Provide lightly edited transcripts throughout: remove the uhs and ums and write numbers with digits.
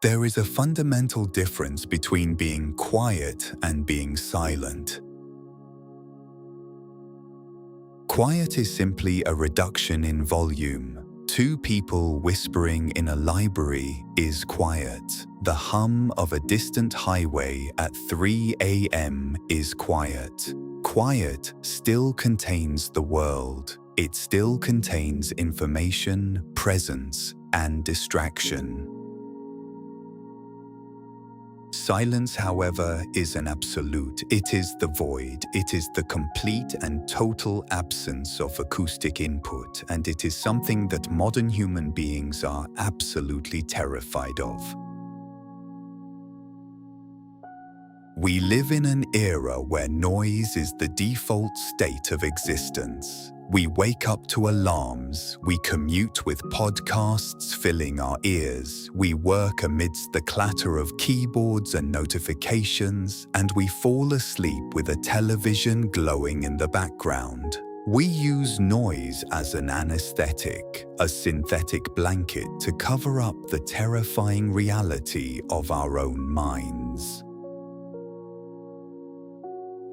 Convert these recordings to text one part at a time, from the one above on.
There is a fundamental difference between being quiet and being silent. Quiet is simply a reduction in volume. Two people whispering in a library is quiet. The hum of a distant highway at 3 a.m. is quiet. Quiet still contains the world. It still contains information, presence, and distraction. Silence, however, is an absolute. It is the void. It is the complete and total absence of acoustic input, and it is something that modern human beings are absolutely terrified of. We live in an era where noise is the default state of existence. We wake up to alarms, we commute with podcasts filling our ears, we work amidst the clatter of keyboards and notifications, and we fall asleep with a television glowing in the background. We use noise as an anesthetic, a synthetic blanket to cover up the terrifying reality of our own minds.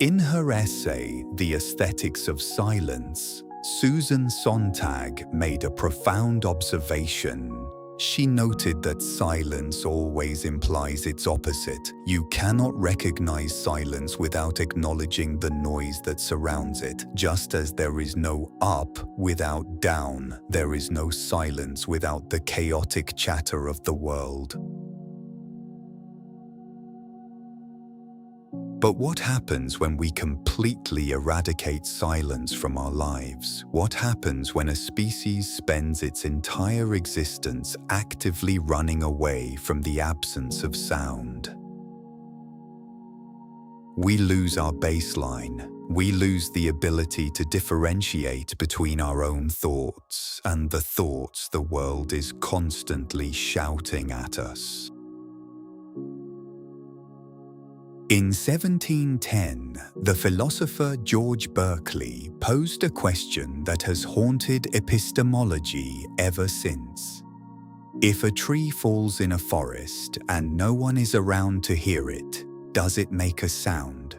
In her essay, The Aesthetics of Silence, Susan Sontag made a profound observation. She noted that silence always implies its opposite. You cannot recognize silence without acknowledging the noise that surrounds it. Just as there is no up without down, there is no silence without the chaotic chatter of the world. But what happens when we completely eradicate silence from our lives? What happens when a species spends its entire existence actively running away from the absence of sound? We lose our baseline. We lose the ability to differentiate between our own thoughts and the thoughts the world is constantly shouting at us. In 1710, the philosopher George Berkeley posed a question that has haunted epistemology ever since. If a tree falls in a forest and no one is around to hear it, does it make a sound?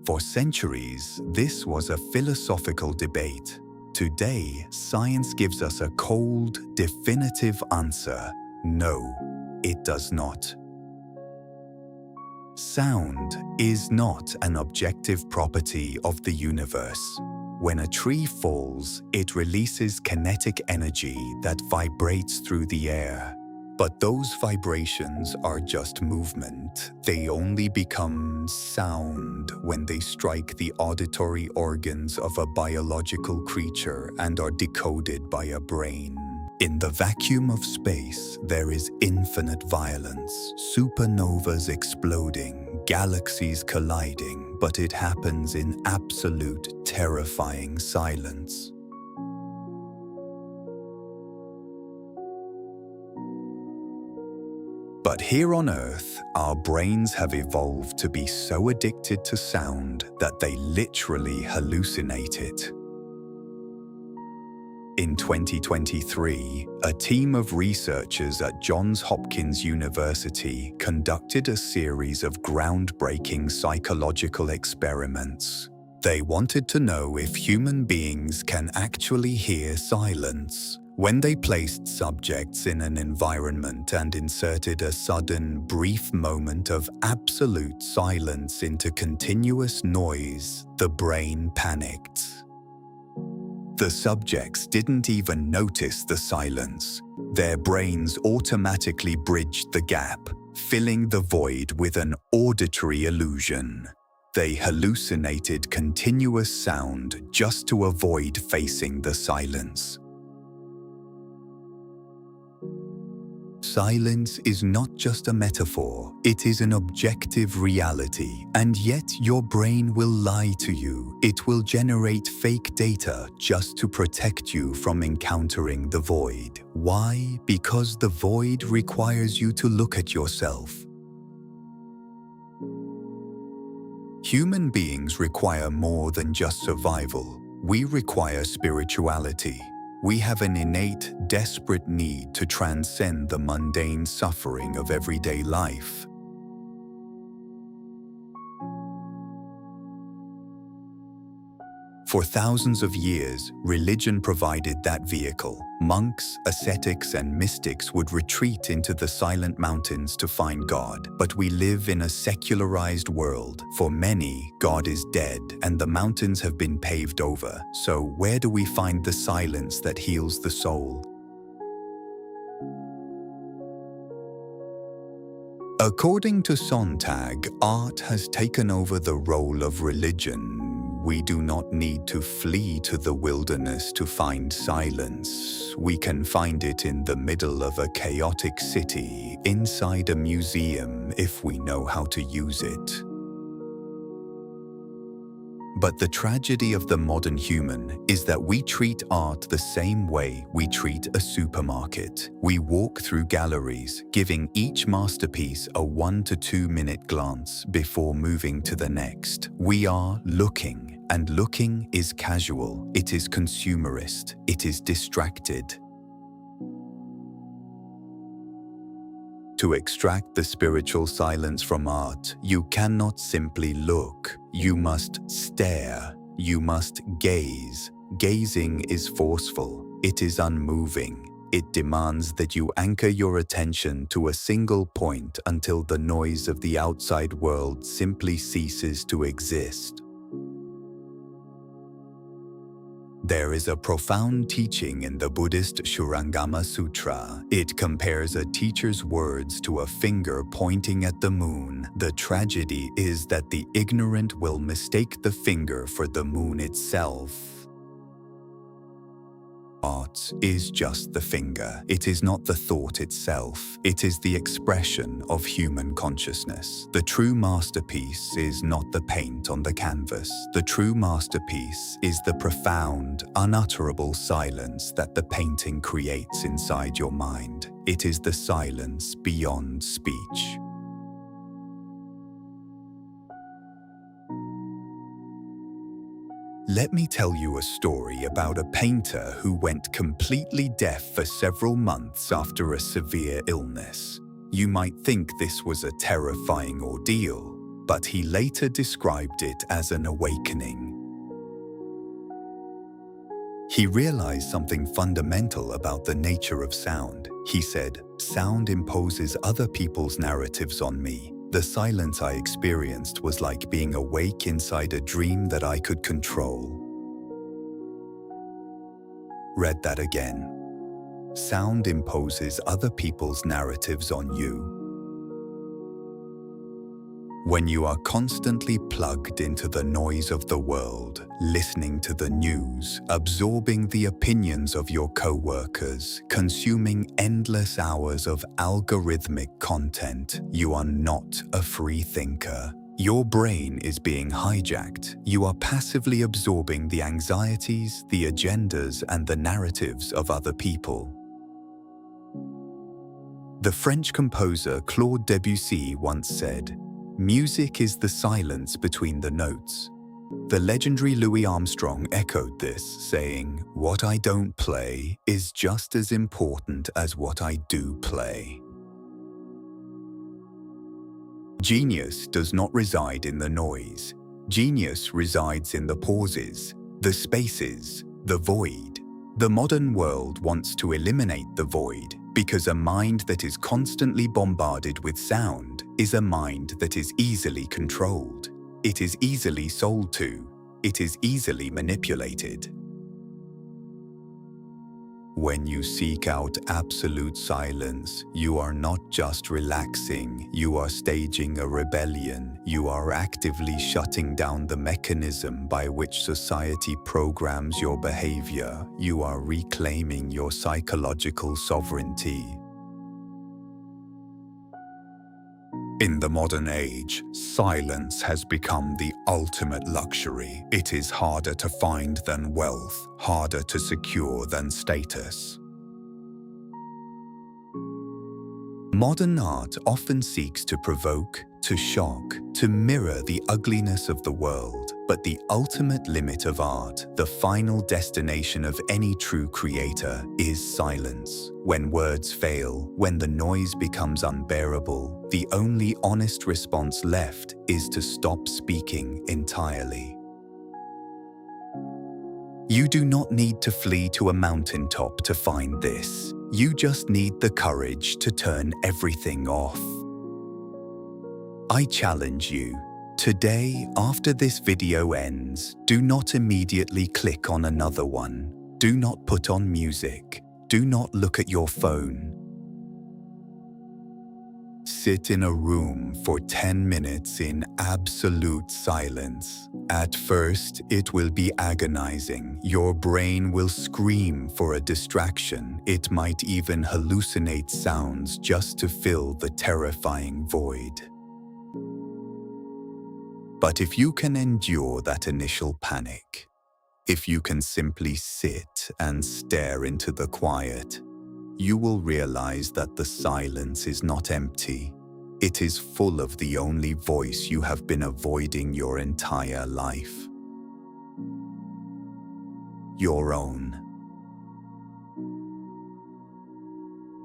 For centuries, this was a philosophical debate. Today, science gives us a cold, definitive answer. No, it does not. Sound is not an objective property of the universe. When a tree falls, it releases kinetic energy that vibrates through the air. But those vibrations are just movement. They only become sound when they strike the auditory organs of a biological creature and are decoded by a brain. In the vacuum of space, there is infinite violence, supernovas exploding, galaxies colliding, but it happens in absolute, terrifying silence. But here on Earth, our brains have evolved to be so addicted to sound that they literally hallucinate it. In 2023, a team of researchers at Johns Hopkins University conducted a series of groundbreaking psychological experiments. They wanted to know if human beings can actually hear silence. When they placed subjects in an environment and inserted a sudden, brief moment of absolute silence into continuous noise, the brain panicked. The subjects didn't even notice the silence. Their brains automatically bridged the gap, filling the void with an auditory illusion. They hallucinated continuous sound just to avoid facing the silence. Silence is not just a metaphor, it is an objective reality. And yet your brain will lie to you. It will generate fake data just to protect you from encountering the void. Why? Because the void requires you to look at yourself. Human beings require more than just survival. We require spirituality. We have an innate, desperate need to transcend the mundane suffering of everyday life. For thousands of years, religion provided that vehicle. Monks, ascetics, and mystics would retreat into the silent mountains to find God. But we live in a secularized world. For many, God is dead, and the mountains have been paved over. So where do we find the silence that heals the soul? According to Sontag, art has taken over the role of religion. We do not need to flee to the wilderness to find silence. We can find it in the middle of a chaotic city, inside a museum, if we know how to use it. But the tragedy of the modern human is that we treat art the same way we treat a supermarket. We walk through galleries, giving each masterpiece a 1 to 2 minute glance before moving to the next. We are looking, and looking is casual, it is consumerist, it is distracted. To extract the spiritual silence from art, you cannot simply look. You must stare. You must gaze. Gazing is forceful. It is unmoving. It demands that you anchor your attention to a single point until the noise of the outside world simply ceases to exist. There is a profound teaching in the Buddhist Shurangama Sutra. It compares a teacher's words to a finger pointing at the moon. The tragedy is that the ignorant will mistake the finger for the moon itself. Art is just the finger. It is not the thought itself. It is the expression of human consciousness. The true masterpiece is not the paint on the canvas. The true masterpiece is the profound, unutterable silence that the painting creates inside your mind. It is the silence beyond speech. Let me tell you a story about a painter who went completely deaf for several months after a severe illness. You might think this was a terrifying ordeal, but he later described it as an awakening. He realized something fundamental about the nature of sound. He said, "Sound imposes other people's narratives on me. The silence I experienced was like being awake inside a dream that I could control." Read that again. Sound imposes other people's narratives on you. When you are constantly plugged into the noise of the world, listening to the news, absorbing the opinions of your co-workers, consuming endless hours of algorithmic content, you are not a free thinker. Your brain is being hijacked. You are passively absorbing the anxieties, the agendas, and the narratives of other people. The French composer Claude Debussy once said, "Music is the silence between the notes." The legendary Louis Armstrong echoed this, saying, "What I don't play is just as important as what I do play." Genius does not reside in the noise. Genius resides in the pauses, the spaces, the void. The modern world wants to eliminate the void, because a mind that is constantly bombarded with sound is a mind that is easily controlled. It is easily sold to. It is easily manipulated. When you seek out absolute silence, you are not just relaxing, you are staging a rebellion. You are actively shutting down the mechanism by which society programs your behavior. You are reclaiming your psychological sovereignty. In the modern age, silence has become the ultimate luxury. It is harder to find than wealth, harder to secure than status. Modern art often seeks to provoke, to shock, to mirror the ugliness of the world. But the ultimate limit of art, the final destination of any true creator, is silence. When words fail, when the noise becomes unbearable, the only honest response left is to stop speaking entirely. You do not need to flee to a mountaintop to find this. You just need the courage to turn everything off. I challenge you. Today, after this video ends, do not immediately click on another one. Do not put on music. Do not look at your phone. Sit in a room for 10 minutes in absolute silence. At first, it will be agonizing. Your brain will scream for a distraction. It might even hallucinate sounds just to fill the terrifying void. But if you can endure that initial panic, if you can simply sit and stare into the quiet, you will realize that the silence is not empty. It is full of the only voice you have been avoiding your entire life. Your own.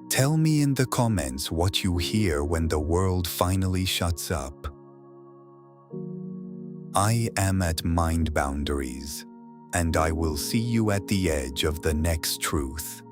Tell me in the comments what you hear when the world finally shuts up. I am at Mind Boundaries, and I will see you at the edge of the next truth.